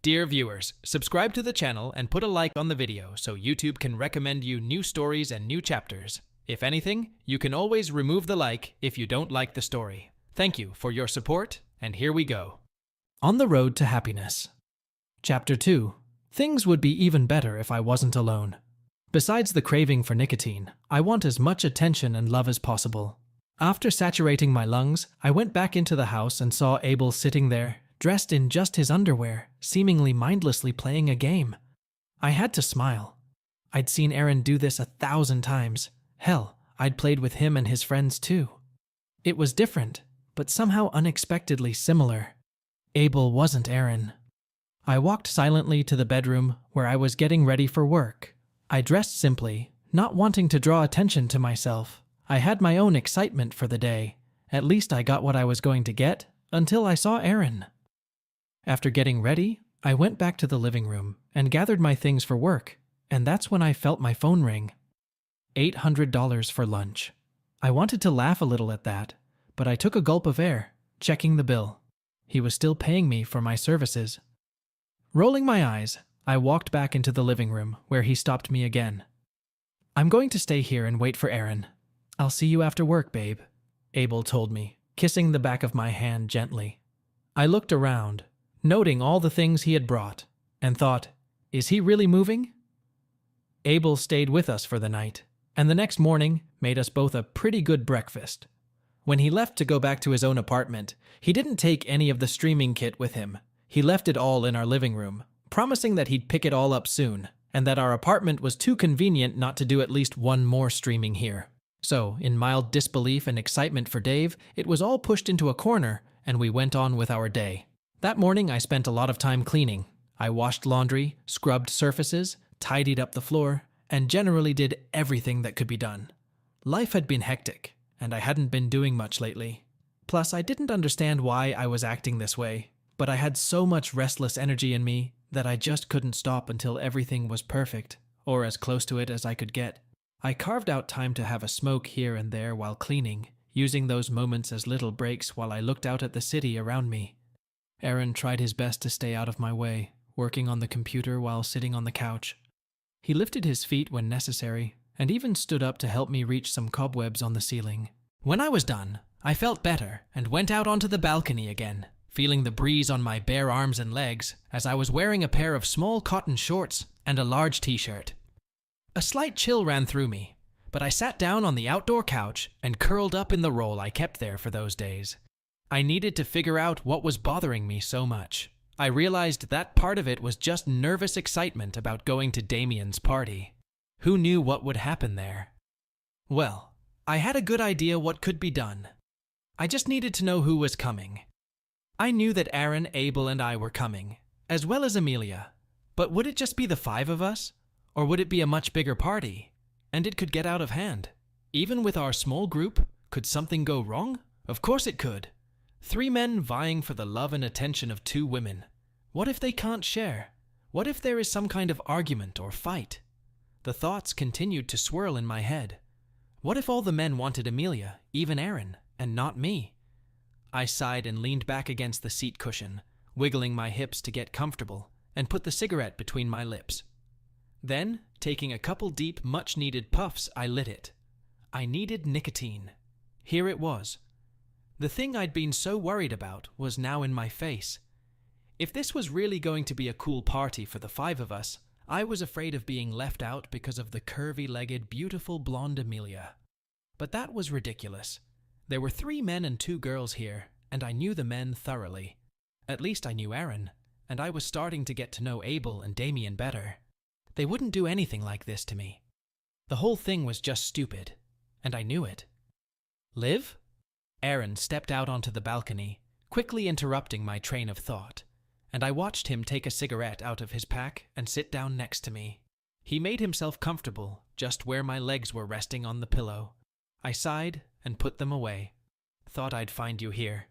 Dear viewers, subscribe to the channel and put a like on the video so YouTube can recommend you new stories and new chapters. If anything, you can always remove the like if you don't like the story. Thank you for your support, and here we go. On the Road to Happiness. Chapter 2. Things would be even better if I wasn't alone. Besides the craving for nicotine, I want as much attention and love as possible. After saturating my lungs, I went back into the house and saw Abel sitting there, dressed in just his underwear, seemingly mindlessly playing a game. I had to smile. I'd seen Aaron do this 1,000 times. Hell, I'd played with him and his friends too. It was different, but somehow unexpectedly similar. Abel wasn't Aaron. I walked silently to the bedroom where I was getting ready for work. I dressed simply, not wanting to draw attention to myself. I had my own excitement for the day. At least I got what I was going to get, until I saw Aaron. After getting ready, I went back to the living room and gathered my things for work, and that's when I felt my phone ring. $800 for lunch. I wanted to laugh a little at that, but I took a gulp of air, checking the bill. He was still paying me for my services. Rolling my eyes, I walked back into the living room where he stopped me again. "I'm going to stay here and wait for Aaron. I'll see you after work, babe," Abel told me, kissing the back of my hand gently. I looked around, noting all the things he had brought, and thought, is he really moving? Abel stayed with us for the night, and the next morning made us both a pretty good breakfast. When he left to go back to his own apartment, he didn't take any of the streaming kit with him. He left it all in our living room, promising that he'd pick it all up soon, and that our apartment was too convenient not to do at least one more streaming here. So, in mild disbelief and excitement for Dave, it was all pushed into a corner, and we went on with our day. That morning, I spent a lot of time cleaning. I washed laundry, scrubbed surfaces, tidied up the floor, and generally did everything that could be done. Life had been hectic, and I hadn't been doing much lately. Plus, I didn't understand why I was acting this way, but I had so much restless energy in me that I just couldn't stop until everything was perfect, or as close to it as I could get. I carved out time to have a smoke here and there while cleaning, using those moments as little breaks while I looked out at the city around me. Aaron tried his best to stay out of my way, working on the computer while sitting on the couch. He lifted his feet when necessary, and even stood up to help me reach some cobwebs on the ceiling. When I was done, I felt better and went out onto the balcony again, feeling the breeze on my bare arms and legs as I was wearing a pair of small cotton shorts and a large t-shirt. A slight chill ran through me, but I sat down on the outdoor couch and curled up in the roll I kept there for those days. I needed to figure out what was bothering me so much. I realized that part of it was just nervous excitement about going to Damien's party. Who knew what would happen there? Well, I had a good idea what could be done. I just needed to know who was coming. I knew that Aaron, Abel, and I were coming, as well as Amelia. But would it just be the 5 of us? Or would it be a much bigger party? And it could get out of hand. Even with our small group, could something go wrong? Of course it could. 3 men vying for the love and attention of 2 women. What if they can't share? What if there is some kind of argument or fight? The thoughts continued to swirl in my head. What if all the men wanted Amelia, even Aaron, and not me? I sighed and leaned back against the seat cushion, wiggling my hips to get comfortable, and put the cigarette between my lips. Then, taking a couple deep, much-needed puffs, I lit it. I needed nicotine. Here it was. The thing I'd been so worried about was now in my face. If this was really going to be a cool party for the 5 of us, I was afraid of being left out because of the curvy-legged, beautiful blonde Amelia. But that was ridiculous. There were 3 men and 2 girls here, and I knew the men thoroughly. At least I knew Aaron, and I was starting to get to know Abel and Damien better. They wouldn't do anything like this to me. The whole thing was just stupid, and I knew it. Liv? Aaron stepped out onto the balcony, quickly interrupting my train of thought, and I watched him take a cigarette out of his pack and sit down next to me. He made himself comfortable, just where my legs were resting on the pillow. I sighed and put them away. Thought I'd find you here.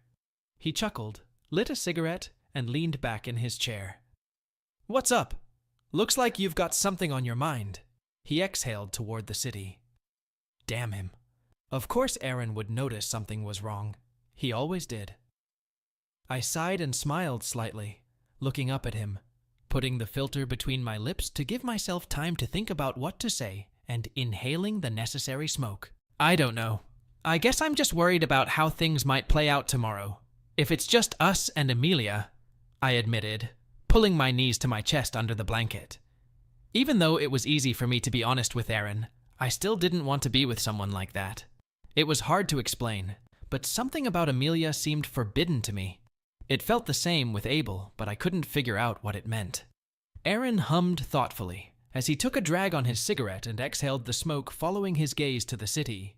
He chuckled, lit a cigarette, and leaned back in his chair. What's up? Looks like you've got something on your mind. He exhaled toward the city. Damn him. Of course Aaron would notice something was wrong. He always did. I sighed and smiled slightly, looking up at him, putting the filter between my lips to give myself time to think about what to say and inhaling the necessary smoke. I don't know. I guess I'm just worried about how things might play out tomorrow. If it's just us and Amelia, I admitted, pulling my knees to my chest under the blanket. Even though it was easy for me to be honest with Aaron, I still didn't want to be with someone like that. It was hard to explain, but something about Amelia seemed forbidden to me. It felt the same with Abel, but I couldn't figure out what it meant. Aaron hummed thoughtfully as he took a drag on his cigarette and exhaled the smoke, following his gaze to the city.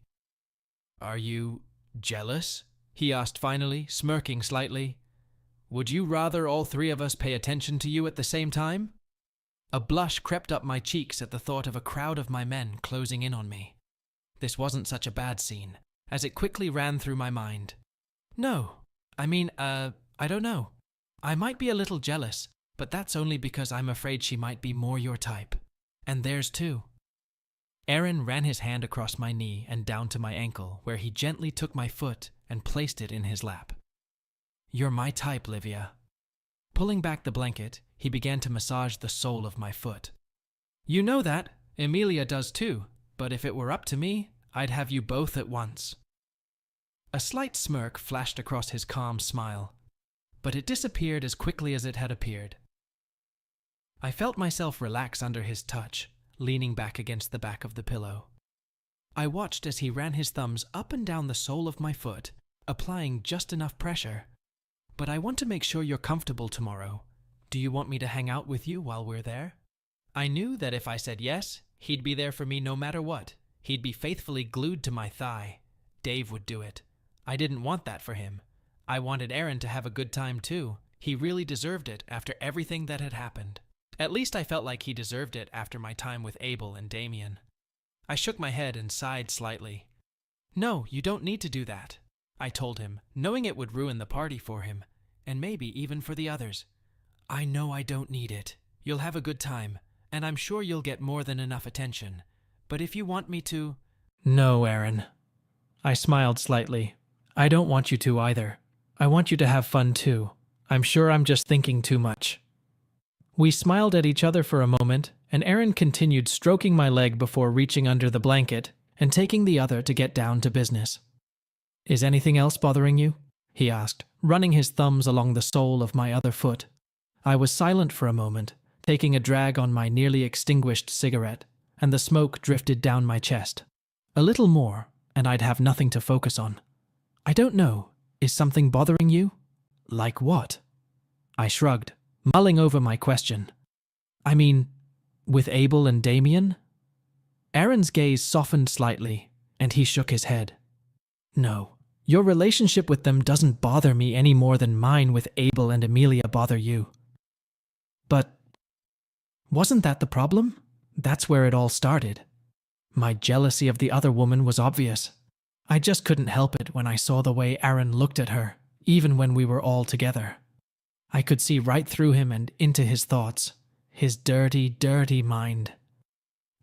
"Are you jealous?" he asked finally, smirking slightly. "Would you rather all three of us pay attention to you at the same time?" A blush crept up my cheeks at the thought of a crowd of my men closing in on me. This wasn't such a bad scene, as it quickly ran through my mind. No, I don't know. I might be a little jealous, but that's only because I'm afraid she might be more your type. And theirs too. Aaron ran his hand across my knee and down to my ankle, where he gently took my foot and placed it in his lap. "You're my type, Livia." Pulling back the blanket, he began to massage the sole of my foot. "You know that. Amelia does too, but if it were up to me, I'd have you both at once." A slight smirk flashed across his calm smile, but it disappeared as quickly as it had appeared. I felt myself relax under his touch, leaning back against the back of the pillow. I watched as he ran his thumbs up and down the sole of my foot, applying just enough pressure. "But I want to make sure you're comfortable tomorrow. Do you want me to hang out with you while we're there?" I knew that if I said yes, he'd be there for me no matter what. He'd be faithfully glued to my thigh. Dave would do it. I didn't want that for him. I wanted Aaron to have a good time too. He really deserved it after everything that had happened. At least I felt like he deserved it after my time with Abel and Damien. I shook my head and sighed slightly. "No, you don't need to do that," I told him, knowing it would ruin the party for him, and maybe even for the others. "I know I don't need it. You'll have a good time, and I'm sure you'll get more than enough attention. But if you want me to—" "No, Aaron." I smiled slightly. "I don't want you to either. I want you to have fun too. I'm sure I'm just thinking too much." We smiled at each other for a moment, and Aaron continued stroking my leg before reaching under the blanket and taking the other to get down to business. "Is anything else bothering you?" he asked, running his thumbs along the sole of my other foot. I was silent for a moment, taking a drag on my nearly extinguished cigarette, and the smoke drifted down my chest. A little more, and I'd have nothing to focus on. "I don't know. Is something bothering you?" "Like what?" I shrugged, mulling over my question. "I mean, with Abel and Damien?" Aaron's gaze softened slightly, and he shook his head. "No, your relationship with them doesn't bother me any more than mine with Abel and Amelia bother you." "But wasn't that the problem? That's where it all started. My jealousy of the other woman was obvious. I just couldn't help it when I saw the way Aaron looked at her, even when we were all together. I could see right through him and into his thoughts, his dirty, dirty mind."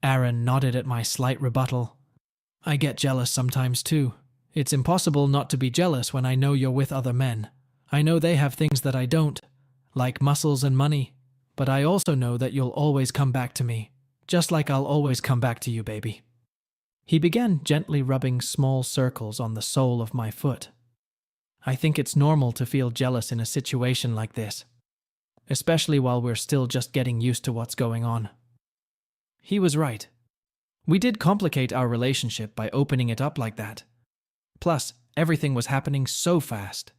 Aaron nodded at my slight rebuttal. "I get jealous sometimes too. It's impossible not to be jealous when I know you're with other men. I know they have things that I don't, like muscles and money, but I also know that you'll always come back to me, just like I'll always come back to you, baby." He began gently rubbing small circles on the sole of my foot. "I think it's normal to feel jealous in a situation like this, especially while we're still just getting used to what's going on." He was right. We did complicate our relationship by opening it up like that. Plus, everything was happening so fast.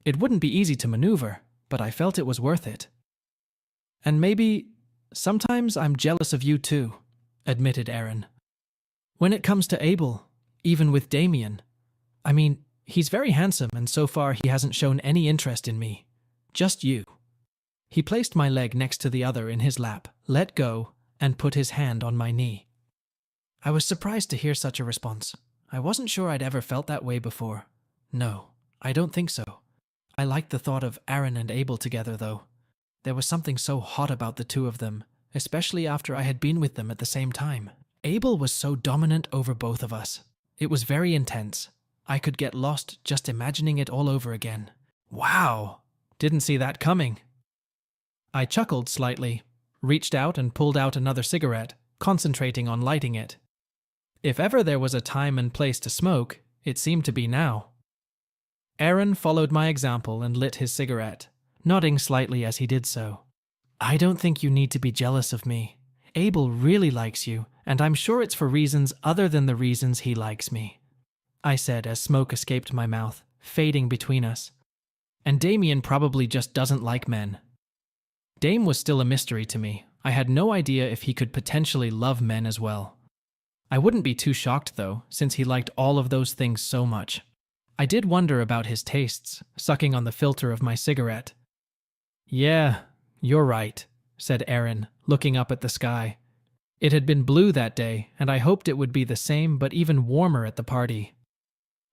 It wouldn't be easy to maneuver, but I felt it was worth it. "And maybe, sometimes I'm jealous of you too," admitted Aaron. "When it comes to Abel, even with Damien. I mean, he's very handsome and so far he hasn't shown any interest in me. Just you." He placed my leg next to the other in his lap, let go, and put his hand on my knee. I was surprised to hear such a response. I wasn't sure I'd ever felt that way before. No, I don't think so. I liked the thought of Aaron and Abel together though. There was something so hot about the two of them, especially after I had been with them at the same time. Abel was so dominant over both of us. It was very intense. I could get lost just imagining it all over again. Wow! Didn't see that coming. I chuckled slightly, reached out and pulled out another cigarette, concentrating on lighting it. If ever there was a time and place to smoke, it seemed to be now. Aaron followed my example and lit his cigarette, nodding slightly as he did so. I don't think you need to be jealous of me. Abel really likes you, and I'm sure it's for reasons other than the reasons he likes me, I said as smoke escaped my mouth, fading between us. And Damien probably just doesn't like men. Dame was still a mystery to me. I had no idea if he could potentially love men as well. I wouldn't be too shocked though, since he liked all of those things so much. I did wonder about his tastes, sucking on the filter of my cigarette. Yeah, you're right, said Aaron, looking up at the sky. It had been blue that day, and I hoped it would be the same but even warmer at the party.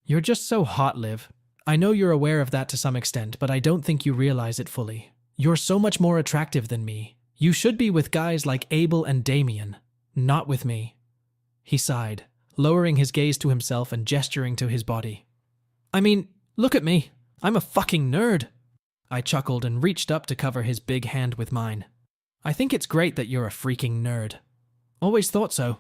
You're just so hot, Liv. I know you're aware of that to some extent, but I don't think you realize it fully. You're so much more attractive than me. You should be with guys like Abel and Damien, not with me. He sighed, lowering his gaze to himself and gesturing to his body. I mean, look at me. I'm a fucking nerd. I chuckled and reached up to cover his big hand with mine. I think it's great that you're a freaking nerd. Always thought so,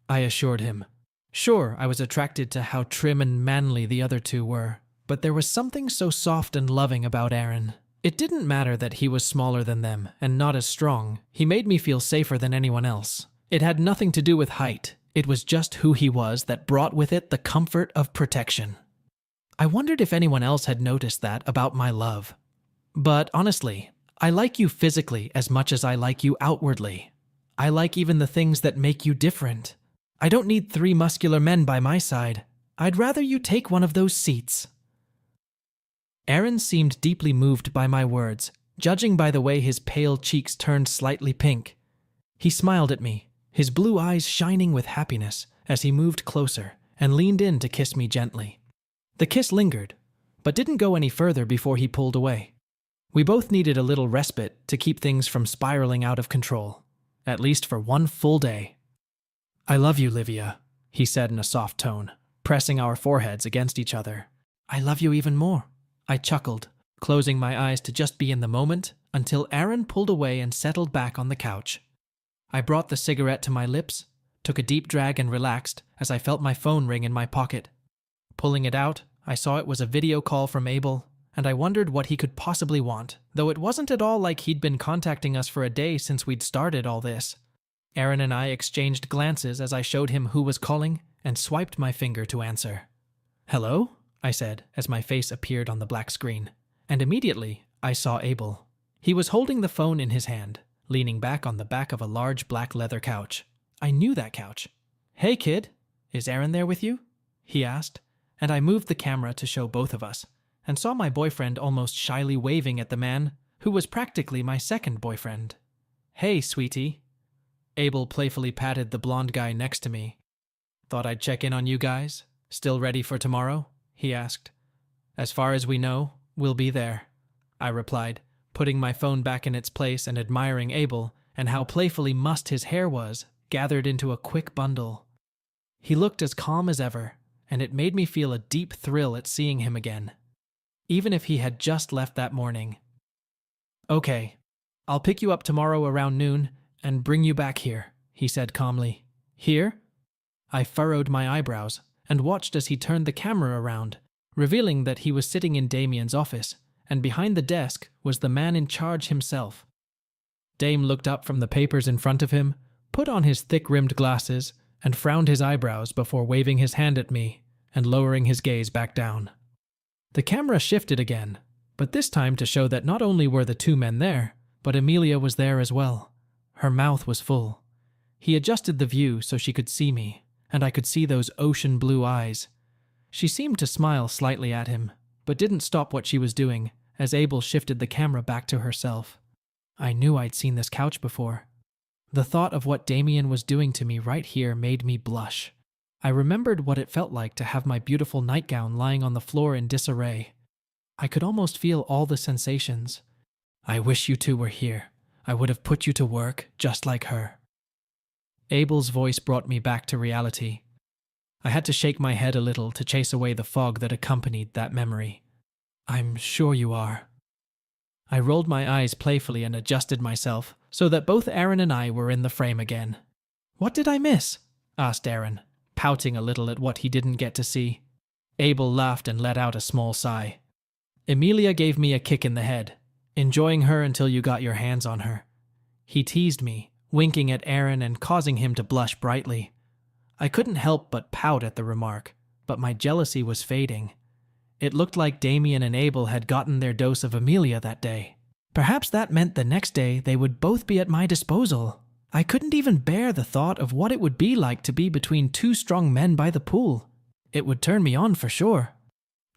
I assured him. Sure, I was attracted to how trim and manly the other two were, but there was something so soft and loving about Aaron. It didn't matter that he was smaller than them and not as strong. He made me feel safer than anyone else. It had nothing to do with height. It was just who he was that brought with it the comfort of protection. I wondered if anyone else had noticed that about my love. But honestly, I like you physically as much as I like you outwardly. I like even the things that make you different. I don't need 3 muscular men by my side. I'd rather you take one of those seats. Aaron seemed deeply moved by my words, judging by the way his pale cheeks turned slightly pink. He smiled at me, his blue eyes shining with happiness as he moved closer and leaned in to kiss me gently. The kiss lingered, but didn't go any further before he pulled away. We both needed a little respite to keep things from spiraling out of control, at least for one full day. I love you, Livia, he said in a soft tone, pressing our foreheads against each other. I love you even more, I chuckled, closing my eyes to just be in the moment until Aaron pulled away and settled back on the couch. I brought the cigarette to my lips, took a deep drag and relaxed as I felt my phone ring in my pocket. Pulling it out, I saw it was a video call from Abel, and I wondered what he could possibly want, though it wasn't at all like he'd been contacting us for a day since we'd started all this. Aaron and I exchanged glances as I showed him who was calling and swiped my finger to answer. Hello? I said as my face appeared on the black screen, and immediately I saw Abel. He was holding the phone in his hand, leaning back on the back of a large black leather couch. I knew that couch. Hey kid, is Aaron there with you? He asked, and I moved the camera to show both of us, and saw my boyfriend almost shyly waving at the man who was practically my second boyfriend. Hey, sweetie. Abel playfully patted the blonde guy next to me. Thought I'd check in on you guys. Still ready for tomorrow? He asked. As far as we know, we'll be there, I replied, putting my phone back in its place and admiring Abel and how playfully mussed his hair was, gathered into a quick bundle. He looked as calm as ever, and it made me feel a deep thrill at seeing him again, even if he had just left that morning. Okay, I'll pick you up tomorrow around noon and bring you back here, he said calmly. Here? I furrowed my eyebrows and watched as he turned the camera around, revealing that he was sitting in Damien's office, and behind the desk was the man in charge himself. Dame looked up from the papers in front of him, put on his thick-rimmed glasses, and frowned his eyebrows before waving his hand at me and lowering his gaze back down. The camera shifted again, but this time to show that not only were the 2 men there, but Amelia was there as well. Her mouth was full. He adjusted the view so she could see me, and I could see those ocean blue eyes. She seemed to smile slightly at him, but didn't stop what she was doing as Abel shifted the camera back to herself. I knew I'd seen this couch before. The thought of what Damien was doing to me right here made me blush. I remembered what it felt like to have my beautiful nightgown lying on the floor in disarray. I could almost feel all the sensations. I wish you 2 were here. I would have put you to work just like her. Abel's voice brought me back to reality. I had to shake my head a little to chase away the fog that accompanied that memory. I'm sure you are. I rolled my eyes playfully and adjusted myself so that both Aaron and I were in the frame again. "What did I miss?" asked Aaron, pouting a little at what he didn't get to see. Abel laughed and let out a small sigh. "Emilia gave me a kick in the head, enjoying her until you got your hands on her." He teased me, winking at Aaron and causing him to blush brightly. I couldn't help but pout at the remark, but my jealousy was fading. It looked like Damien and Abel had gotten their dose of Emilia that day. Perhaps that meant the next day they would both be at my disposal. I couldn't even bear the thought of what it would be like to be between two strong men by the pool. It would turn me on for sure.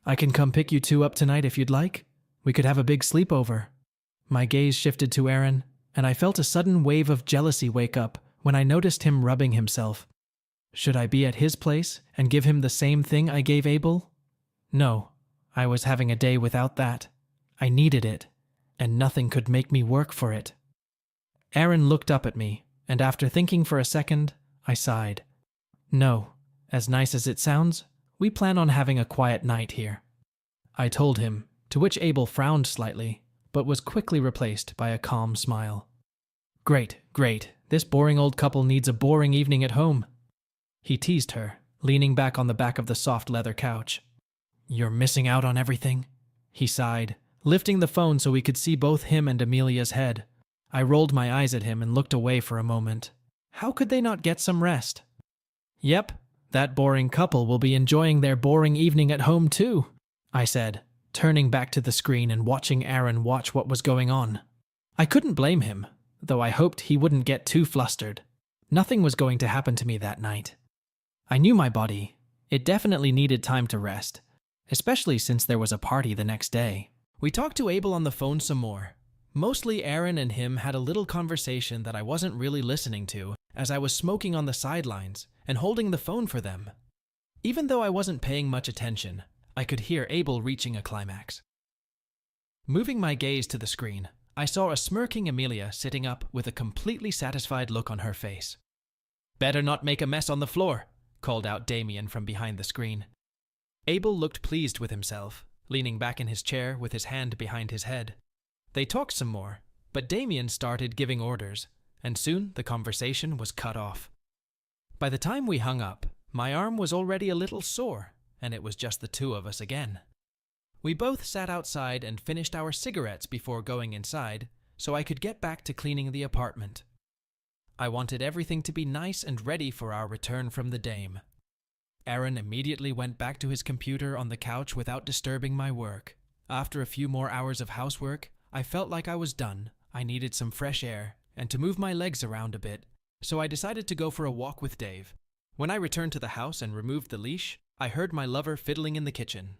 "I can come pick you two up tonight if you'd like. We could have a big sleepover." My gaze shifted to Aaron, and I felt a sudden wave of jealousy wake up when I noticed him rubbing himself. Should I be at his place and give him the same thing I gave Abel? No, I was having a day without that. I needed it, and nothing could make me work for it. Aaron looked up at me, and after thinking for a second, I sighed. "No, as nice as it sounds, we plan on having a quiet night here," I told him, to which Abel frowned slightly, but was quickly replaced by a calm smile. Great. This boring old couple needs a boring evening at home," he teased her, leaning back on the back of the soft leather couch. "You're missing out on everything," he sighed, lifting the phone so we could see both him and Emilia's head. I rolled my eyes at him and looked away for a moment. How could they not get some rest? "Yep, that boring couple will be enjoying their boring evening at home too," I said, turning back to the screen and watching Aaron watch what was going on. I couldn't blame him, though I hoped he wouldn't get too flustered. Nothing was going to happen to me that night. I knew my body. It definitely needed time to rest, especially since there was a party the next day. We talked to Abel on the phone some more. Mostly Aaron and him had a little conversation that I wasn't really listening to, as I was smoking on the sidelines and holding the phone for them. Even though I wasn't paying much attention, I could hear Abel reaching a climax. Moving my gaze to the screen, I saw a smirking Emilia sitting up with a completely satisfied look on her face. "Better not make a mess on the floor," called out Damien from behind the screen. Abel looked pleased with himself, leaning back in his chair with his hand behind his head. They talked some more, but Damien started giving orders, and soon the conversation was cut off. By the time we hung up, my arm was already a little sore, and it was just the two of us again. We both sat outside and finished our cigarettes before going inside, so I could get back to cleaning the apartment. I wanted everything to be nice and ready for our return from the dame. Aaron immediately went back to his computer on the couch without disturbing my work. After a few more hours of housework, I felt like I was done. I needed some fresh air and to move my legs around a bit, so I decided to go for a walk with Dave. When I returned to the house and removed the leash, I heard my lover fiddling in the kitchen.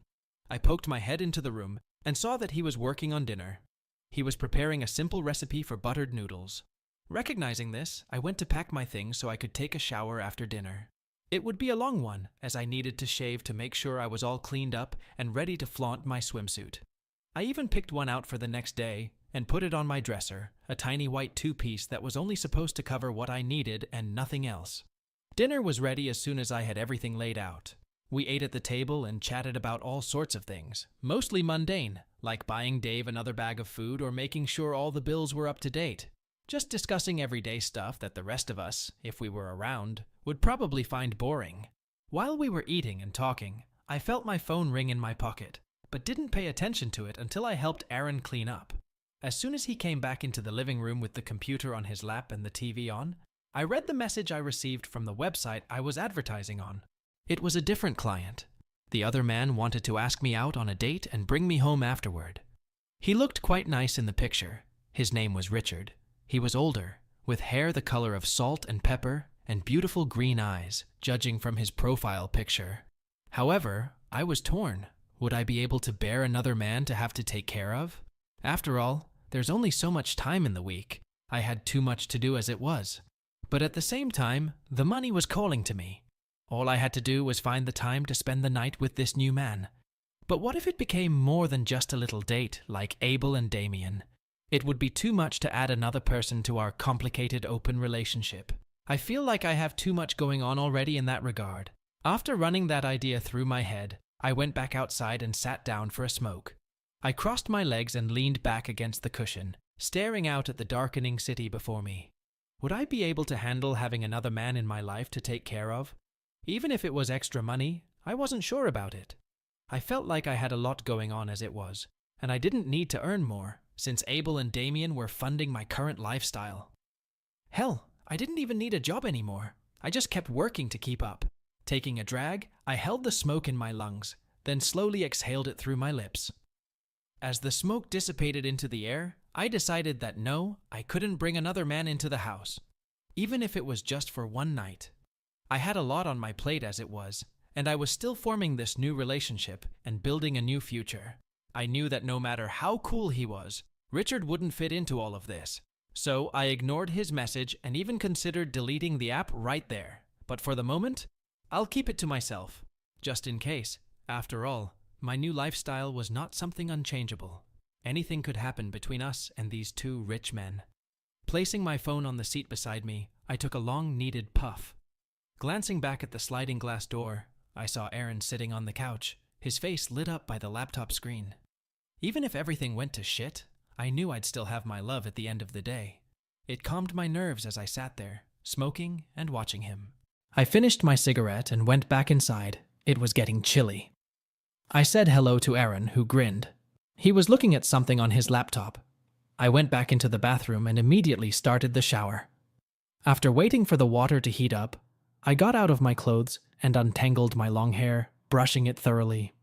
I poked my head into the room and saw that he was working on dinner. He was preparing a simple recipe for buttered noodles. Recognizing this, I went to pack my things so I could take a shower after dinner. It would be a long one, as I needed to shave to make sure I was all cleaned up and ready to flaunt my swimsuit. I even picked one out for the next day and put it on my dresser, a tiny white two-piece that was only supposed to cover what I needed and nothing else. Dinner was ready as soon as I had everything laid out. We ate at the table and chatted about all sorts of things, mostly mundane, like buying Dave another bag of food or making sure all the bills were up to date. Just discussing everyday stuff that the rest of us, if we were around, would probably find boring. While we were eating and talking, I felt my phone ring in my pocket, but didn't pay attention to it until I helped Aaron clean up. As soon as he came back into the living room with the computer on his lap and the TV on, I read the message I received from the website I was advertising on. It was a different client. The other man wanted to ask me out on a date and bring me home afterward. He looked quite nice in the picture. His name was Richard. He was older, with hair the color of salt and pepper and beautiful green eyes, judging from his profile picture. However, I was torn. Would I be able to bear another man to have to take care of? After all, there's only so much time in the week. I had too much to do as it was. But at the same time, the money was calling to me. All I had to do was find the time to spend the night with this new man. But what if it became more than just a little date like Abel and Damien? It would be too much to add another person to our complicated open relationship. I feel like I have too much going on already in that regard. After running that idea through my head, I went back outside and sat down for a smoke. I crossed my legs and leaned back against the cushion, staring out at the darkening city before me. Would I be able to handle having another man in my life to take care of? Even if it was extra money, I wasn't sure about it. I felt like I had a lot going on as it was, and I didn't need to earn more, since Abel and Damien were funding my current lifestyle. Hell, I didn't even need a job anymore. I just kept working to keep up. Taking a drag, I held the smoke in my lungs, then slowly exhaled it through my lips. As the smoke dissipated into the air, I decided that no, I couldn't bring another man into the house, even if it was just for one night. I had a lot on my plate as it was, and I was still forming this new relationship and building a new future. I knew that no matter how cool he was, Richard wouldn't fit into all of this. So I ignored his message and even considered deleting the app right there. But for the moment, I'll keep it to myself, just in case. After all, my new lifestyle was not something unchangeable. Anything could happen between us and these two rich men. Placing my phone on the seat beside me, I took a long-needed puff. Glancing back at the sliding glass door, I saw Aaron sitting on the couch, his face lit up by the laptop screen. Even if everything went to shit, I knew I'd still have my love at the end of the day. It calmed my nerves as I sat there, smoking and watching him. I finished my cigarette and went back inside. It was getting chilly. I said hello to Aaron, who grinned. He was looking at something on his laptop. I went back into the bathroom and immediately started the shower. After waiting for the water to heat up, I got out of my clothes and untangled my long hair, brushing it thoroughly.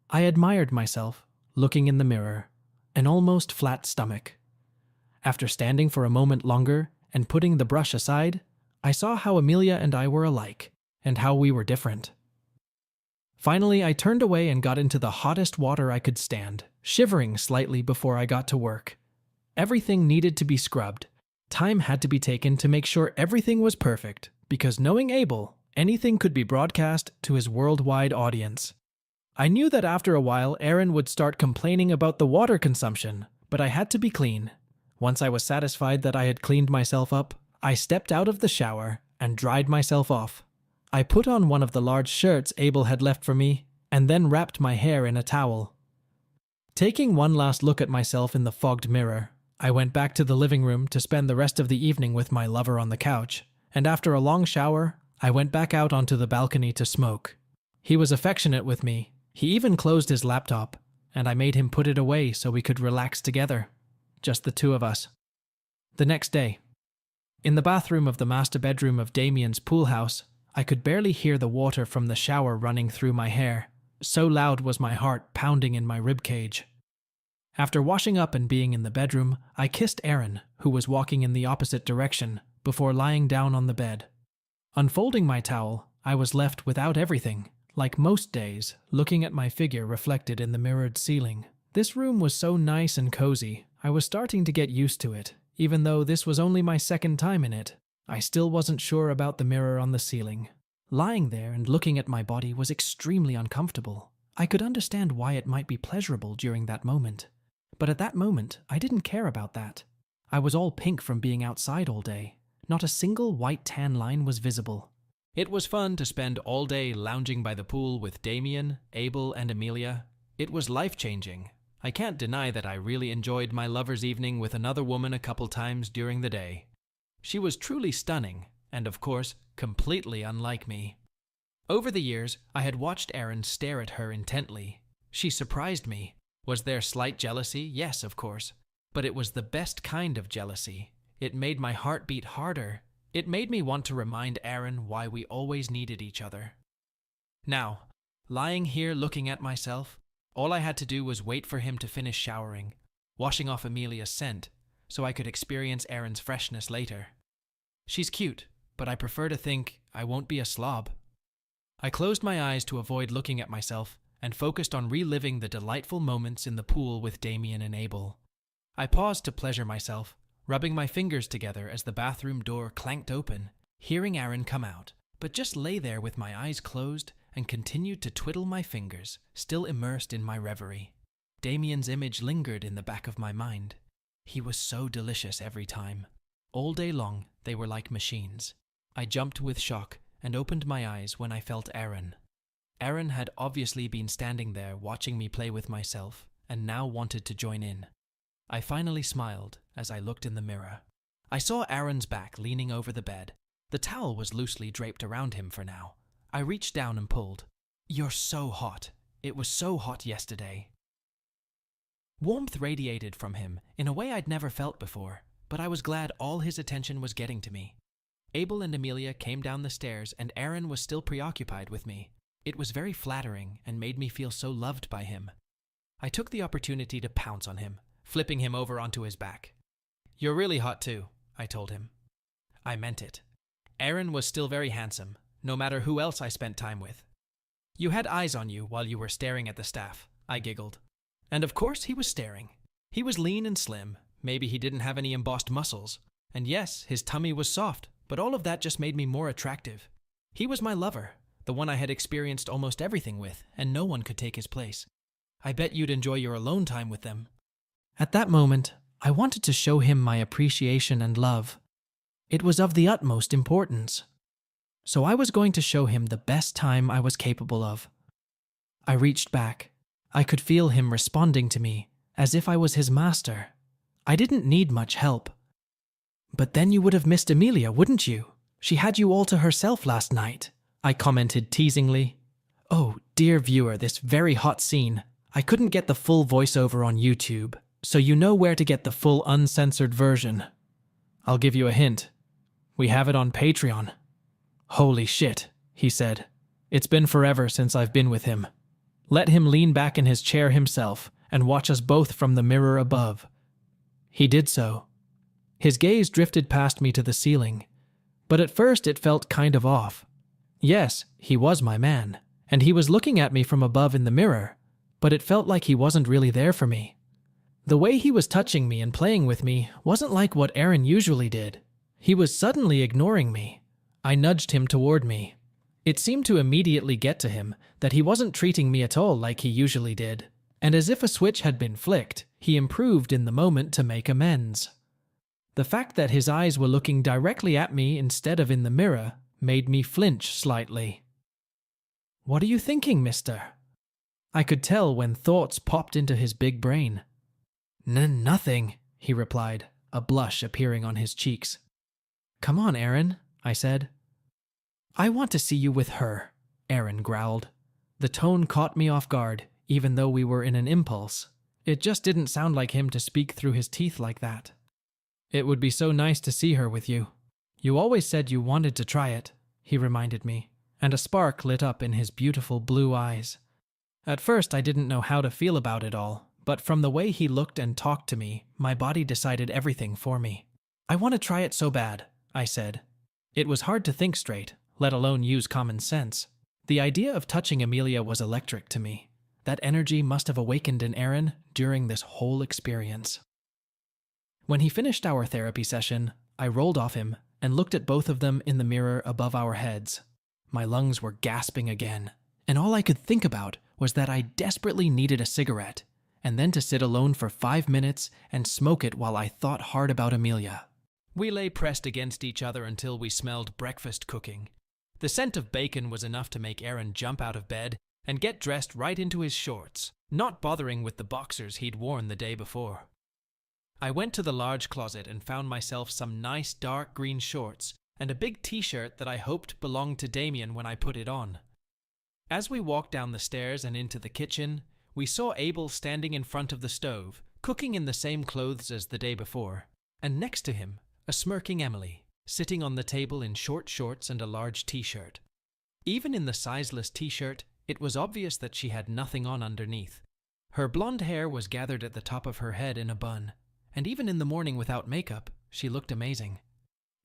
I admired myself, looking in the mirror, an almost flat stomach. After standing for a moment longer and putting the brush aside, I saw how Amelia and I were alike, and how we were different. Finally, I turned away and got into the hottest water I could stand, shivering slightly before I got to work. Everything needed to be scrubbed. Time had to be taken to make sure everything was perfect, because knowing Abel, anything could be broadcast to his worldwide audience. I knew that after a while Aaron would start complaining about the water consumption, but I had to be clean. Once I was satisfied that I had cleaned myself up, I stepped out of the shower and dried myself off. I put on one of the large shirts Abel had left for me, and then wrapped my hair in a towel. Taking one last look at myself in the fogged mirror, I went back to the living room to spend the rest of the evening with my lover on the couch, and after a long shower, I went back out onto the balcony to smoke. He was affectionate with me. He even closed his laptop, and I made him put it away so we could relax together. Just the two of us. The next day, in the bathroom of the master bedroom of Damien's pool house, I could barely hear the water from the shower running through my hair. So loud was my heart pounding in my ribcage. After washing up and being in the bedroom, I kissed Aaron, who was walking in the opposite direction, before lying down on the bed. Unfolding my towel, I was left without everything, like most days, looking at my figure reflected in the mirrored ceiling. This room was so nice and cozy, I was starting to get used to it, even though this was only my second time in it. I still wasn't sure about the mirror on the ceiling. Lying there and looking at my body was extremely uncomfortable. I could understand why it might be pleasurable during that moment. But at that moment, I didn't care about that. I was all pink from being outside all day. Not a single white tan line was visible. It was fun to spend all day lounging by the pool with Damien, Abel, and Amelia. It was life-changing. I can't deny that I really enjoyed my lover's evening with another woman a couple times during the day. She was truly stunning, and of course, completely unlike me. Over the years, I had watched Aaron stare at her intently. She surprised me. Was there slight jealousy? Yes, of course. But it was the best kind of jealousy. It made my heart beat harder. It made me want to remind Aaron why we always needed each other. Now, lying here looking at myself, all I had to do was wait for him to finish showering, washing off Amelia's scent, so I could experience Aaron's freshness later. She's cute, but I prefer to think I won't be a slob. I closed my eyes to avoid looking at myself and focused on reliving the delightful moments in the pool with Damien and Abel. I paused to pleasure myself, rubbing my fingers together as the bathroom door clanked open, hearing Aaron come out, but just lay there with my eyes closed and continued to twiddle my fingers, still immersed in my reverie. Damien's image lingered in the back of my mind. He was so delicious every time. All day long, they were like machines. I jumped with shock and opened my eyes when I felt Aaron. Aaron had obviously been standing there watching me play with myself, and now wanted to join in. I finally smiled as I looked in the mirror. I saw Aaron's back leaning over the bed. The towel was loosely draped around him for now. I reached down and pulled. "You're so hot. It was so hot yesterday." Warmth radiated from him in a way I'd never felt before, but I was glad all his attention was getting to me. Abel and Amelia came down the stairs and Aaron was still preoccupied with me. It was very flattering and made me feel so loved by him. I took the opportunity to pounce on him, flipping him over onto his back. "You're really hot too," I told him. I meant it. Aaron was still very handsome, no matter who else I spent time with. "You had eyes on you while you were staring at the staff," I giggled. And of course he was staring. He was lean and slim. Maybe he didn't have any embossed muscles. And yes, his tummy was soft, but all of that just made me more attractive. He was my lover, the one I had experienced almost everything with, and no one could take his place. "I bet you'd enjoy your alone time with them." At that moment, I wanted to show him my appreciation and love. It was of the utmost importance. So I was going to show him the best time I was capable of. I reached back. I could feel him responding to me, as if I was his master. I didn't need much help. "But then you would have missed Amelia, wouldn't you? She had you all to herself last night," I commented teasingly. Oh, dear viewer, this very hot scene. I couldn't get the full voiceover on YouTube, so you know where to get the full uncensored version. I'll give you a hint. We have it on Patreon. "Holy shit," he said. "It's been forever since I've been with him." Let him lean back in his chair himself and watch us both from the mirror above. He did so. His gaze drifted past me to the ceiling, but at first it felt kind of off. Yes, he was my man, and he was looking at me from above in the mirror, but it felt like he wasn't really there for me. The way he was touching me and playing with me wasn't like what Aaron usually did. He was suddenly ignoring me. I nudged him toward me. It seemed to immediately get to him that he wasn't treating me at all like he usually did, and as if a switch had been flicked, he improved in the moment to make amends. The fact that his eyes were looking directly at me instead of in the mirror made me flinch slightly. "What are you thinking, mister?" I could tell when thoughts popped into his big brain. Nothing," he replied, a blush appearing on his cheeks. "Come on, Aaron," I said. "I want to see you with her," Aaron growled. The tone caught me off guard, even though we were in an impulse. It just didn't sound like him to speak through his teeth like that. "It would be so nice to see her with you. You always said you wanted to try it," he reminded me, and a spark lit up in his beautiful blue eyes. At first I didn't know how to feel about it all, but from the way he looked and talked to me, my body decided everything for me. "I want to try it so bad," I said. It was hard to think straight, let alone use common sense. The idea of touching Amelia was electric to me. That energy must have awakened in Aaron during this whole experience. When he finished our therapy session, I rolled off him and looked at both of them in the mirror above our heads. My lungs were gasping again, and all I could think about was that I desperately needed a cigarette, and then to sit alone for 5 minutes and smoke it while I thought hard about Amelia. We lay pressed against each other until we smelled breakfast cooking. The scent of bacon was enough to make Aaron jump out of bed and get dressed right into his shorts, not bothering with the boxers he'd worn the day before. I went to the large closet and found myself some nice dark green shorts and a big t-shirt that I hoped belonged to Damien when I put it on. As we walked down the stairs and into the kitchen, we saw Abel standing in front of the stove, cooking in the same clothes as the day before, and next to him, a smirking Emily, sitting on the table in short shorts and a large t-shirt. Even in the sizeless t-shirt, it was obvious that she had nothing on underneath. Her blonde hair was gathered at the top of her head in a bun, and even in the morning without makeup, she looked amazing.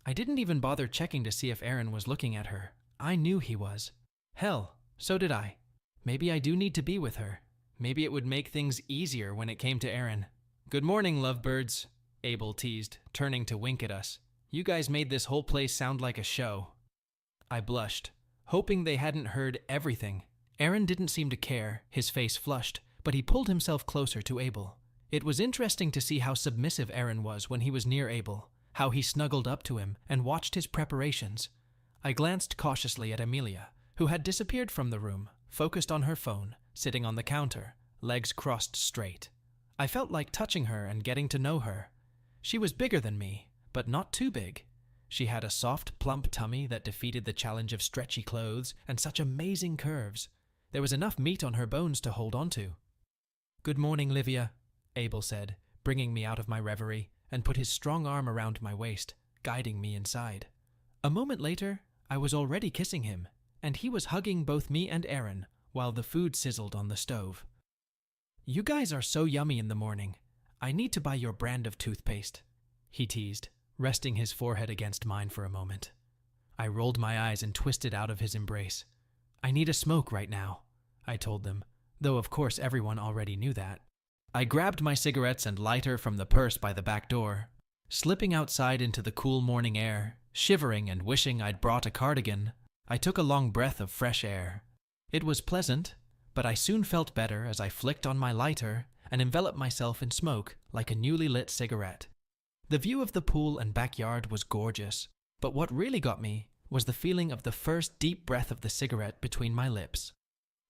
I didn't even bother checking to see if Aaron was looking at her. I knew he was. Hell, so did I. Maybe I do need to be with her. Maybe it would make things easier when it came to Aaron. "Good morning, lovebirds," Abel teased, turning to wink at us. "You guys made this whole place sound like a show." I blushed, hoping they hadn't heard everything. Aaron didn't seem to care, his face flushed, but he pulled himself closer to Abel. It was interesting to see how submissive Aaron was when he was near Abel, how he snuggled up to him and watched his preparations. I glanced cautiously at Amelia, who had disappeared from the room, focused on her phone, sitting on the counter, legs crossed straight. I felt like touching her and getting to know her. She was bigger than me, but not too big. She had a soft, plump tummy that defeated the challenge of stretchy clothes and such amazing curves. There was enough meat on her bones to hold onto. "Good morning, Livia," Abel said, bringing me out of my reverie, and put his strong arm around my waist, guiding me inside. A moment later, I was already kissing him, and he was hugging both me and Aaron while the food sizzled on the stove. "You guys are so yummy in the morning. I need to buy your brand of toothpaste," he teased, resting his forehead against mine for a moment. I rolled my eyes and twisted out of his embrace. "I need a smoke right now," I told them, though of course everyone already knew that. I grabbed my cigarettes and lighter from the purse by the back door, slipping outside into the cool morning air, shivering and wishing I'd brought a cardigan. I took a long breath of fresh air. It was pleasant, but I soon felt better as I flicked on my lighter and enveloped myself in smoke like a newly lit cigarette. The view of the pool and backyard was gorgeous, but what really got me was the feeling of the first deep breath of the cigarette between my lips.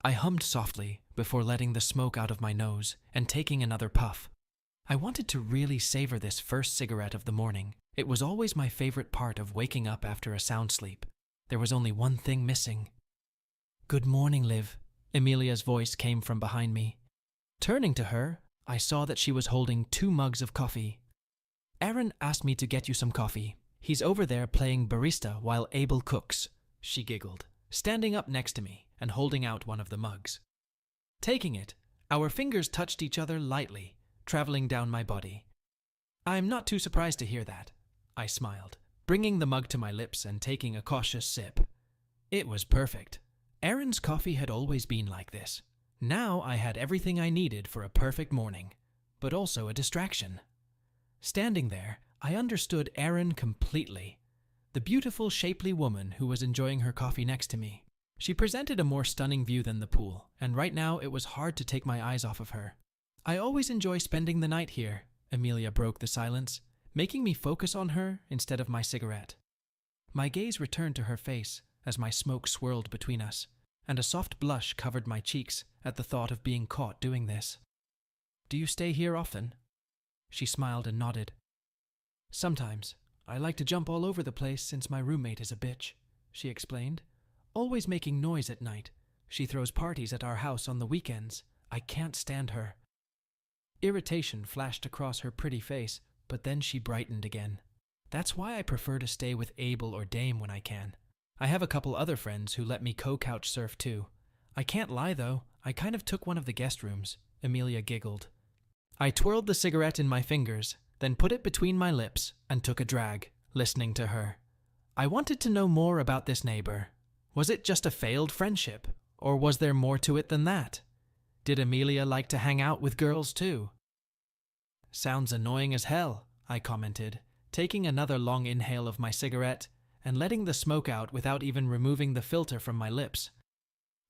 I hummed softly before letting the smoke out of my nose and taking another puff. I wanted to really savor this first cigarette of the morning. It was always my favorite part of waking up after a sound sleep. There was only one thing missing. "Good morning, Liv," Amelia's voice came from behind me. Turning to her, I saw that she was holding 2 mugs of coffee. "Aaron asked me to get you some coffee. He's over there playing barista while Abel cooks," she giggled, standing up next to me and holding out one of the mugs. Taking it, our fingers touched each other lightly, traveling down my body. "I'm not too surprised to hear that," I smiled, bringing the mug to my lips and taking a cautious sip. It was perfect. Aaron's coffee had always been like this. Now I had everything I needed for a perfect morning, but also a distraction. Standing there, I understood Aaron completely. The beautiful, shapely woman who was enjoying her coffee next to me. She presented a more stunning view than the pool, and right now it was hard to take my eyes off of her. "I always enjoy spending the night here," Amelia broke the silence, making me focus on her instead of my cigarette. My gaze returned to her face as my smoke swirled between us, and a soft blush covered my cheeks at the thought of being caught doing this. "Do you stay here often?" She smiled and nodded. "Sometimes. I like to jump all over the place since my roommate is a bitch," she explained. "Always making noise at night. She throws parties at our house on the weekends. I can't stand her." Irritation flashed across her pretty face, but then she brightened again. "That's why I prefer to stay with Abel or Dame when I can. I have a couple other friends who let me co-couch surf too. I can't lie though, I kind of took one of the guest rooms," Amelia giggled. I twirled the cigarette in my fingers, then put it between my lips and took a drag, listening to her. I wanted to know more about this neighbor. Was it just a failed friendship, or was there more to it than that? Did Amelia like to hang out with girls too? "Sounds annoying as hell," I commented, taking another long inhale of my cigarette and letting the smoke out without even removing the filter from my lips.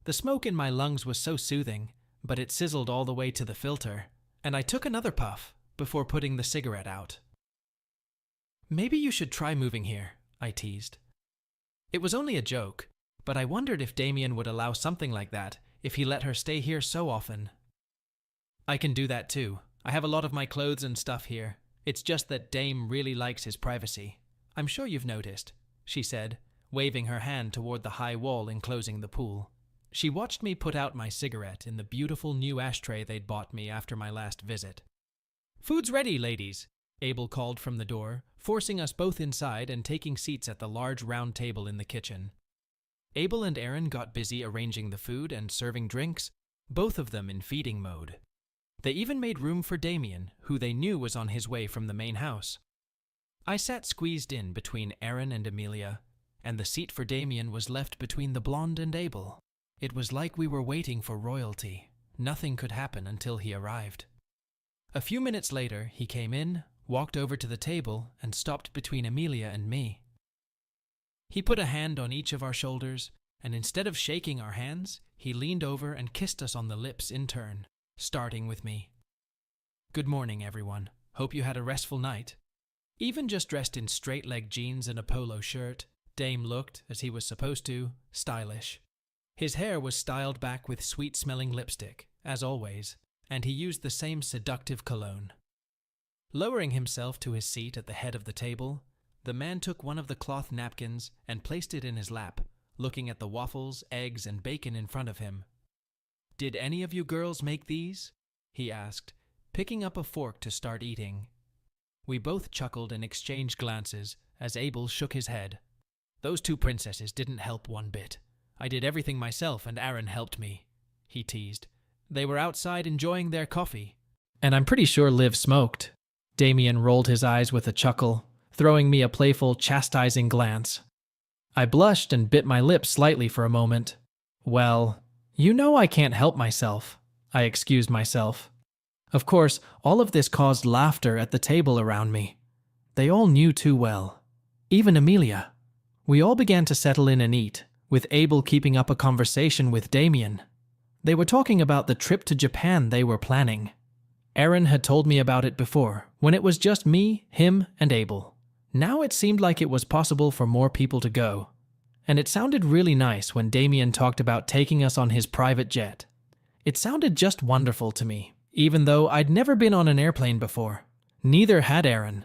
The smoke in my lungs was so soothing, but it sizzled all the way to the filter, and I took another puff before putting the cigarette out. "Maybe you should try moving here," I teased. It was only a joke, but I wondered if Damien would allow something like that if he let her stay here so often. "I can do that too. I have a lot of my clothes and stuff here. It's just that Dame really likes his privacy. I'm sure you've noticed," she said, waving her hand toward the high wall enclosing the pool. She watched me put out my cigarette in the beautiful new ashtray they'd bought me after my last visit. "Food's ready, ladies," Abel called from the door, forcing us both inside and taking seats at the large round table in the kitchen. Abel and Aaron got busy arranging the food and serving drinks, both of them in feeding mode. They even made room for Damien, who they knew was on his way from the main house. I sat squeezed in between Aaron and Amelia, and the seat for Damien was left between the blonde and Abel. It was like we were waiting for royalty. Nothing could happen until he arrived. A few minutes later, he came in, walked over to the table, and stopped between Amelia and me. He put a hand on each of our shoulders, and instead of shaking our hands, he leaned over and kissed us on the lips in turn, starting with me. "Good morning, everyone. Hope you had a restful night." Even just dressed in straight-leg jeans and a polo shirt, Dame looked, as he was supposed to, stylish. His hair was styled back with sweet-smelling lipstick, as always, and he used the same seductive cologne. Lowering himself to his seat at the head of the table, the man took one of the cloth napkins and placed it in his lap, looking at the waffles, eggs, and bacon in front of him. "Did any of you girls make these?" he asked, picking up a fork to start eating. We both chuckled and exchanged glances as Abel shook his head. "Those two princesses didn't help one bit. I did everything myself and Aaron helped me," he teased. "They were outside enjoying their coffee." "And I'm pretty sure Liv smoked." Damien rolled his eyes with a chuckle, throwing me a playful, chastising glance. I blushed and bit my lips slightly for a moment. "Well, you know I can't help myself," I excused myself. Of course, all of this caused laughter at the table around me. They all knew too well. Even Amelia. We all began to settle in and eat, with Abel keeping up a conversation with Damien. They were talking about the trip to Japan they were planning. Aaron had told me about it before, when it was just me, him, and Abel. Now it seemed like it was possible for more people to go. And it sounded really nice when Damien talked about taking us on his private jet. It sounded just wonderful to me, even though I'd never been on an airplane before. Neither had Aaron.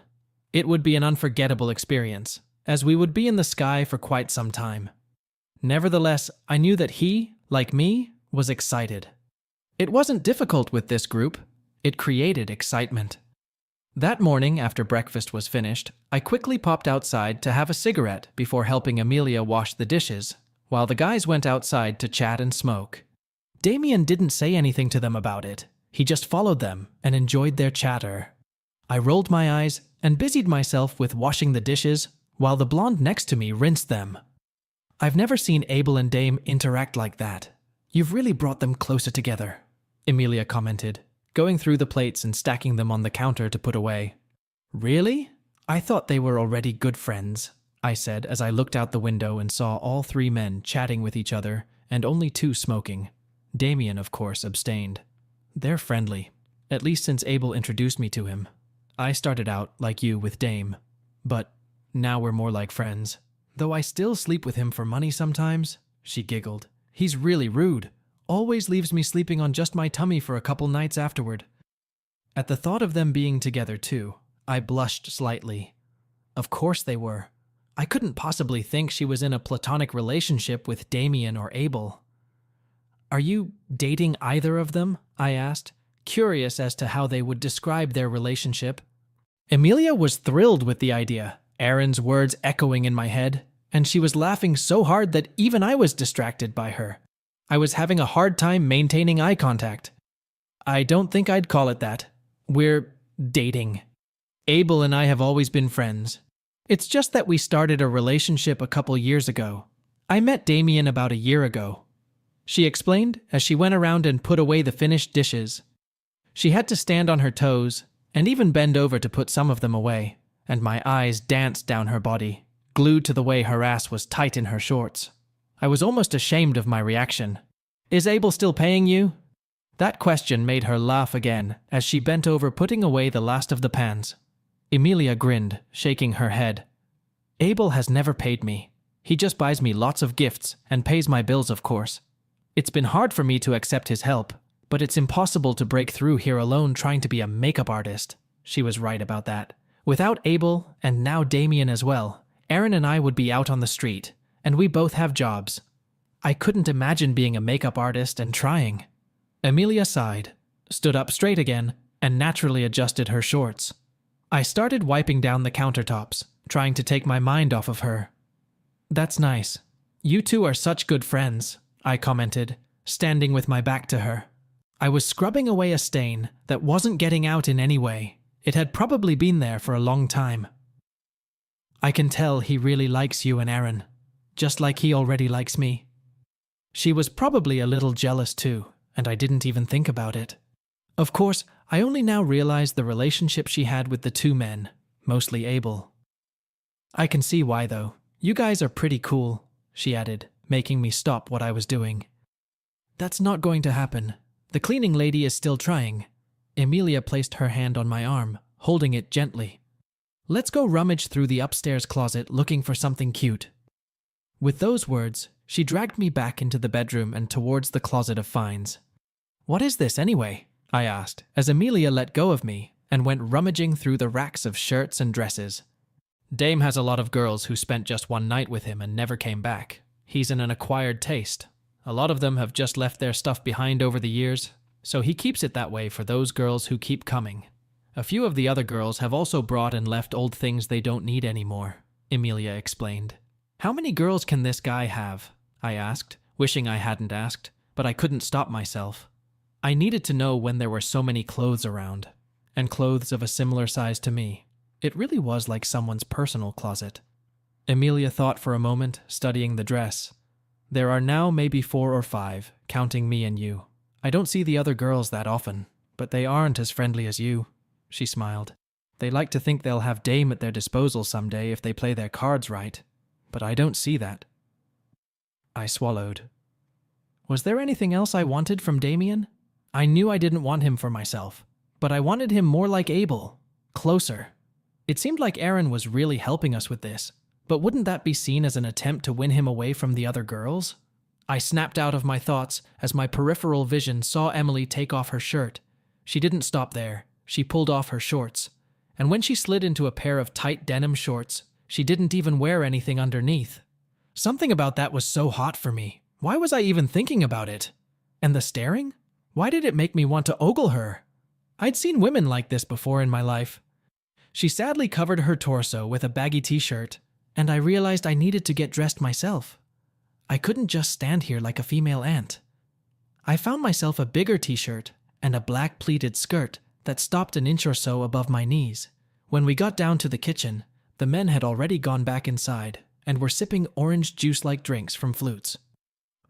It would be an unforgettable experience, as we would be in the sky for quite some time. Nevertheless, I knew that he, like me, was excited. It wasn't difficult with this group. It created excitement. That morning, after breakfast was finished, I quickly popped outside to have a cigarette before helping Amelia wash the dishes, while the guys went outside to chat and smoke. Damien didn't say anything to them about it. He just followed them and enjoyed their chatter. I rolled my eyes and busied myself with washing the dishes, while the blonde next to me rinsed them. "I've never seen Abel and Dame interact like that. You've really brought them closer together," Amelia commented, going through the plates and stacking them on the counter to put away. "Really? I thought they were already good friends," I said as I looked out the window and saw all three men chatting with each other and only two smoking. Damien, of course, abstained. "They're friendly, at least since Abel introduced me to him. I started out, like you, with Dame, but now we're more like friends. Though I still sleep with him for money sometimes," she giggled. "He's really rude. Always leaves me sleeping on just my tummy for a couple nights afterward." At the thought of them being together too, I blushed slightly. Of course they were. I couldn't possibly think she was in a platonic relationship with Damien or Abel. "Are you dating either of them?" I asked, curious as to how they would describe their relationship. Amelia was thrilled with the idea, Aaron's words echoing in my head, and she was laughing so hard that even I was distracted by her. I was having a hard time maintaining eye contact. "I don't think I'd call it that. We're dating. Abel and I have always been friends. It's just that we started a relationship a couple years ago. I met Damien about a year ago," she explained as she went around and put away the finished dishes. She had to stand on her toes and even bend over to put some of them away, and my eyes danced down her body, glued to the way her ass was tight in her shorts. I was almost ashamed of my reaction. "Is Abel still paying you?" That question made her laugh again as she bent over putting away the last of the pans. Amelia grinned, shaking her head. "Abel has never paid me. He just buys me lots of gifts and pays my bills, of course. It's been hard for me to accept his help, but it's impossible to break through here alone trying to be a makeup artist." She was right about that. Without Abel, and now Damien as well, Aaron and I would be out on the street, and we both have jobs. I couldn't imagine being a makeup artist and trying. Amelia sighed, stood up straight again, and naturally adjusted her shorts. I started wiping down the countertops, trying to take my mind off of her. "That's nice. You two are such good friends," I commented, standing with my back to her. I was scrubbing away a stain that wasn't getting out in any way. It had probably been there for a long time. "I can tell he really likes you and Aaron, just like he already likes me." She was probably a little jealous too, and I didn't even think about it. Of course, I only now realized the relationship she had with the two men, mostly Abel. "I can see why though. You guys are pretty cool," she added, making me stop what I was doing. "That's not going to happen. The cleaning lady is still trying." Amelia placed her hand on my arm, holding it gently. "Let's go rummage through the upstairs closet looking for something cute." With those words, she dragged me back into the bedroom and towards the closet of finds. "What is this anyway?" I asked, as Emilia let go of me and went rummaging through the racks of shirts and dresses. Dame has a lot of girls who spent just one night with him and never came back. He's an acquired taste. A lot of them have just left their stuff behind over the years, so he keeps it that way for those girls who keep coming. A few of the other girls have also brought and left old things they don't need anymore, Emilia explained. How many girls can this guy have? I asked, wishing I hadn't asked, but I couldn't stop myself. I needed to know when there were so many clothes around, and clothes of a similar size to me. It really was like someone's personal closet. Emilia thought for a moment, studying the dress. There are now maybe 4 or 5, counting me and you. I don't see the other girls that often, but they aren't as friendly as you, she smiled. They like to think they'll have Dame at their disposal someday if they play their cards right, but I don't see that. I swallowed. Was there anything else I wanted from Damien? I knew I didn't want him for myself, but I wanted him more like Abel, closer. It seemed like Aaron was really helping us with this, but wouldn't that be seen as an attempt to win him away from the other girls? I snapped out of my thoughts as my peripheral vision saw Emily take off her shirt. She didn't stop there. She pulled off her shorts. And when she slid into a pair of tight denim shorts, she didn't even wear anything underneath. Something about that was so hot for me. Why was I even thinking about it? And the staring? Why did it make me want to ogle her? I'd seen women like this before in my life. She sadly covered her torso with a baggy t-shirt, and I realized I needed to get dressed myself. I couldn't just stand here like a female ant. I found myself a bigger t-shirt and a black pleated skirt that stopped an inch or so above my knees. When we got down to the kitchen, the men had already gone back inside and were sipping orange juice-like drinks from flutes.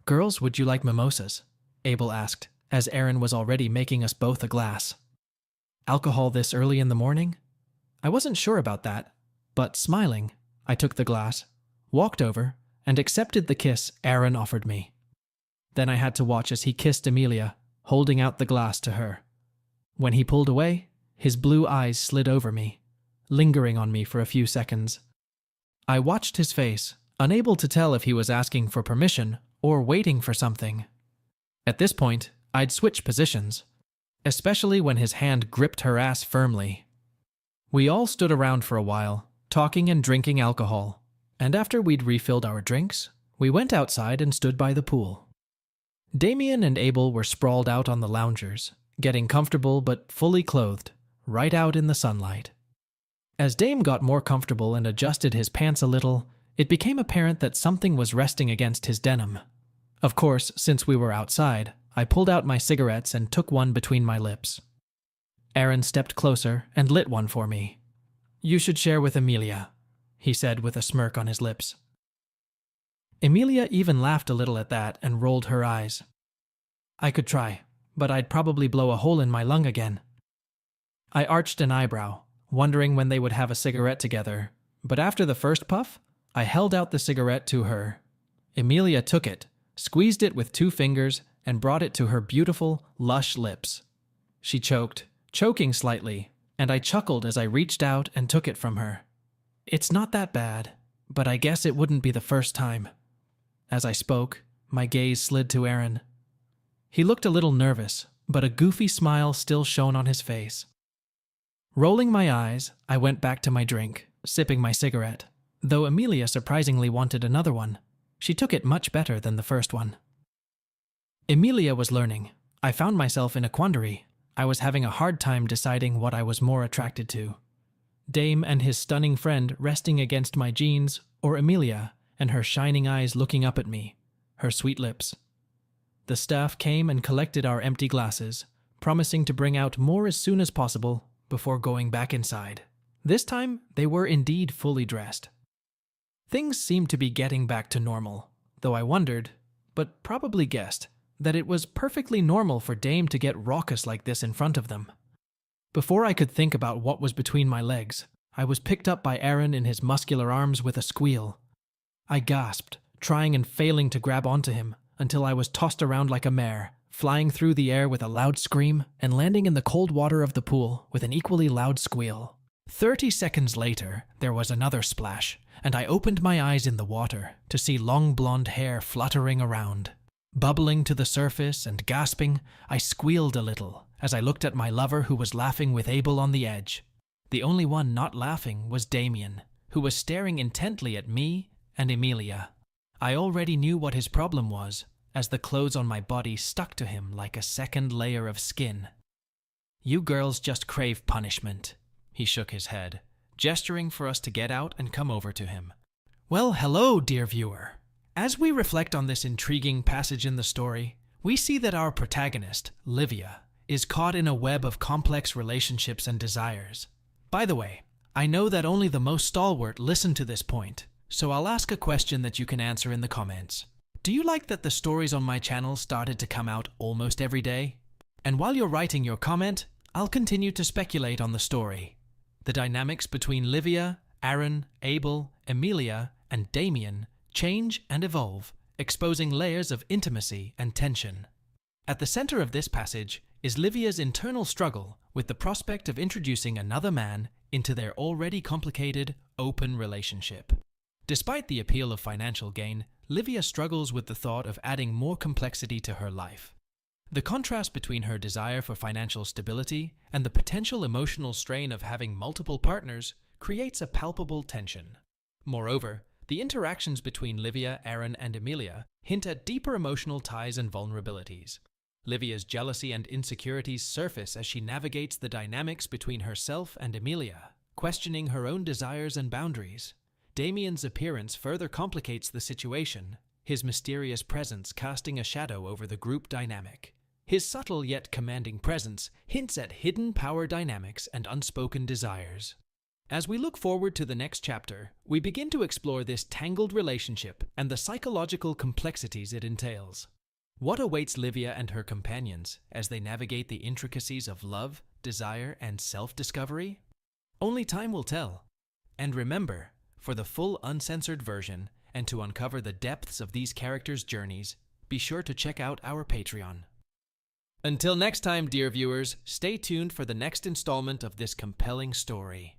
"Girls, would you like mimosas?" Abel asked, as Aaron was already making us both a glass. Alcohol this early in the morning? I wasn't sure about that, but smiling, I took the glass, walked over, and accepted the kiss Aaron offered me. Then I had to watch as he kissed Emilia, holding out the glass to her. When he pulled away, his blue eyes slid over me, lingering on me for a few seconds. I watched his face, unable to tell if he was asking for permission or waiting for something. At this point, I'd switch positions, especially when his hand gripped her ass firmly. We all stood around for a while, talking and drinking alcohol, and after we'd refilled our drinks, we went outside and stood by the pool. Damien and Abel were sprawled out on the loungers, getting comfortable but fully clothed, right out in the sunlight. As Dame got more comfortable and adjusted his pants a little, it became apparent that something was resting against his denim. Of course, since we were outside, I pulled out my cigarettes and took one between my lips. Aaron stepped closer and lit one for me. "You should share with Emilia," he said with a smirk on his lips. Emilia even laughed a little at that and rolled her eyes. I could try, but I'd probably blow a hole in my lung again. I arched an eyebrow, wondering when they would have a cigarette together, but after the first puff, I held out the cigarette to her. Emilia took it, squeezed it with 2 fingers, and brought it to her beautiful, lush lips. She choked, choking slightly, and I chuckled as I reached out and took it from her. "It's not that bad, but I guess it wouldn't be the first time." As I spoke, my gaze slid to Aaron. He looked a little nervous, but a goofy smile still shone on his face. Rolling my eyes, I went back to my drink, sipping my cigarette, though Emilia surprisingly wanted another one. She took it much better than the first one. Emilia was learning. I found myself in a quandary. I was having a hard time deciding what I was more attracted to. Dame and his stunning friend resting against my jeans, or Emilia and her shining eyes looking up at me, her sweet lips. The staff came and collected our empty glasses, promising to bring out more as soon as possible before going back inside. This time, they were indeed fully dressed. Things seemed to be getting back to normal, though I wondered, but probably guessed, that it was perfectly normal for Dame to get raucous like this in front of them. Before I could think about what was between my legs, I was picked up by Aaron in his muscular arms with a squeal. I gasped, trying and failing to grab onto him, until I was tossed around like a mare, flying through the air with a loud scream and landing in the cold water of the pool with an equally loud squeal. 30 seconds later, there was another splash, and I opened my eyes in the water to see long blonde hair fluttering around. Bubbling to the surface and gasping, I squealed a little as I looked at my lover who was laughing with Abel on the edge. The only one not laughing was Damien, who was staring intently at me and Emilia. I already knew what his problem was, as the clothes on my body stuck to him like a second layer of skin. "You girls just crave punishment," he shook his head, gesturing for us to get out and come over to him. Well, hello, dear viewer. As we reflect on this intriguing passage in the story, we see that our protagonist, Livia, is caught in a web of complex relationships and desires. By the way, I know that only the most stalwart listen to this point, so I'll ask a question that you can answer in the comments. Do you like that the stories on my channel started to come out almost every day? And while you're writing your comment, I'll continue to speculate on the story. The dynamics between Livia, Aaron, Abel, Emilia, and Damien change and evolve, exposing layers of intimacy and tension. At the center of this passage is Livia's internal struggle with the prospect of introducing another man into their already complicated, open relationship. Despite the appeal of financial gain, Livia struggles with the thought of adding more complexity to her life. The contrast between her desire for financial stability and the potential emotional strain of having multiple partners creates a palpable tension. Moreover, the interactions between Livia, Aaron, and Emilia hint at deeper emotional ties and vulnerabilities. Livia's jealousy and insecurities surface as she navigates the dynamics between herself and Emilia, questioning her own desires and boundaries. Damien's appearance further complicates the situation, his mysterious presence casting a shadow over the group dynamic. His subtle yet commanding presence hints at hidden power dynamics and unspoken desires. As we look forward to the next chapter, we begin to explore this tangled relationship and the psychological complexities it entails. What awaits Livia and her companions as they navigate the intricacies of love, desire, and self-discovery? Only time will tell. And remember, for the full uncensored version and to uncover the depths of these characters' journeys, be sure to check out our Patreon. Until next time, dear viewers, stay tuned for the next installment of this compelling story.